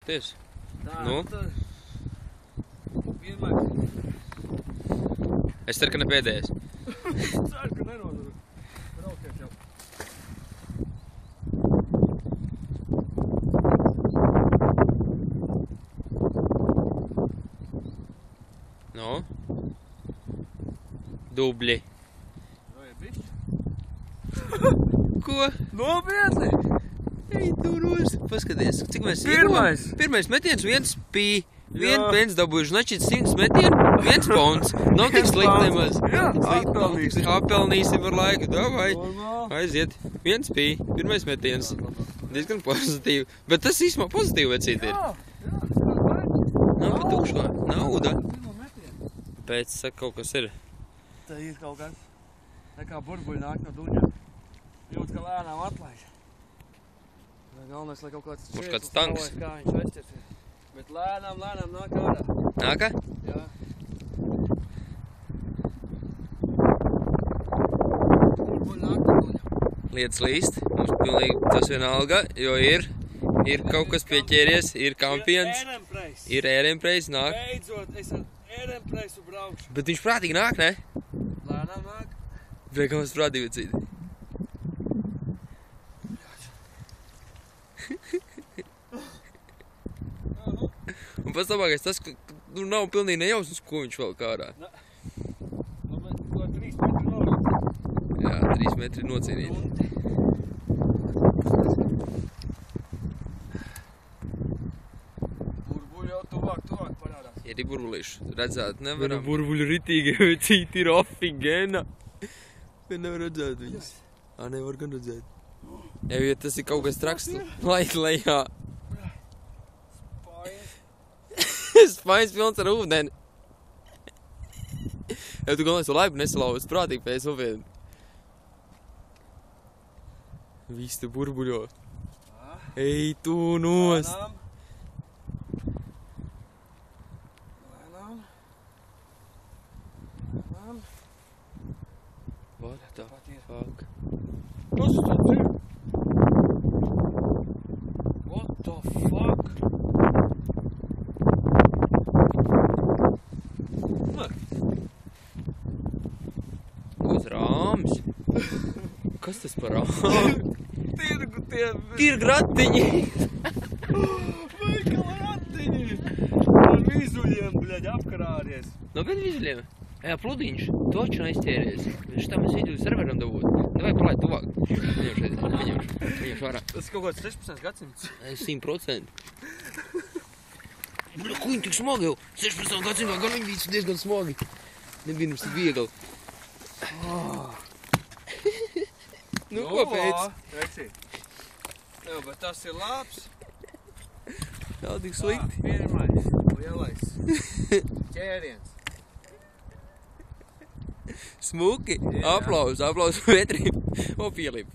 Skaties. Tā, Nu? tad vienmēr. Es ceru, ka ne pēdējais. Ceru, ka nerodu. Braukiet jau. Nu? Dubļi. Vai ir bišķi? Ko? Nopietni! Ej, tu nos. Paskaties, cik mēs Pirmais. Pirmais metiens, 1 pī. Jā. 1 pence dabūjuši, načīt 100 metienu, 1 pounds. Nav tik slikti nemaz. Jā, Apelnīsim. Apelnīsim ar laiku, davai. Normāli. Aiziet. 1 pī. Pirmais metiens. Diezgan pozitīvi. Bet tas īsumā pozitīvi vecīt ir. Jā, skar Nav pa tukšo. Nauda. pirmo metienu. Pēc saka, kaut kas ir. Te ir kaut kas. Tā kā burbuļi nāk no duņa. Jūt, ka lēnām atlaiž. Galvenais, lai kaut kāds Būs kāds tanks. Kā viņš aizķersies. Bet lēnām nāk ārā. Nāka? Jā. Burbuļi nāk no duņa. Lietas līst. Mums pilnīgi tas vienalga, jo ir kaut kas pieķēries, ir kampiens, Ērempreis. ir ērempreis, nāk. Beidzot, es ar ērempreisu braukšu. Bet viņš prātīgi nāk, ne? Lēnām nāk. Priekā mums prātīgi vecīt. Un pats labākais tas, ka nu, nav pilnīgi nejausmas, ko viņš vēl kārā. Nu, bet ko 3 metri nolīt. Jā, 3 metri nocīnīt. Burbuļi jau tuvāk parādās. Ir burbulīši. Redzēt nevaram. burbuļi ritīgi, vecīti ir ofigena. Bet nevar redzēt viņus. Ā, nevar gan redzēt. Jau, ja tas ir kaut kas traks, laid lejā. Spaiņas pilns ar ūdeni. Ja tu galvenais to laipu nesalauzi, prātīgi pēc nopietni. Viss te burbuļo. Ej, tu nost! Lēnām. What the fuck? Kas tas ir? What the fuck? Uz rāms? Kas tas par rāms? Tirgu tie... Tirg ratiņi! Veikala ratiņi! Ar vizuļiem, bļaļ, apkarāries. Nopietni vizuļiem? Jā, pludiņš. Toču aizķēries. Viņš tam es vidu serveram dabūt. Nevajag palaid tuvāk. Viņam švarā. Tas ir kaut kāds 16. gadsimts. 100%. Bļa, ko viņi tik smagi jau? 16. gadsimtā gan viņi bija diezgan smagi. Nebija mums tik viegli. Nu, ko pēc? Vecīt. Jā, bet tas ir labs. Nav tik slikti. Pirmais. Lielais. Ķēriens. Smuki. Aplaus Petrim. O, Filip.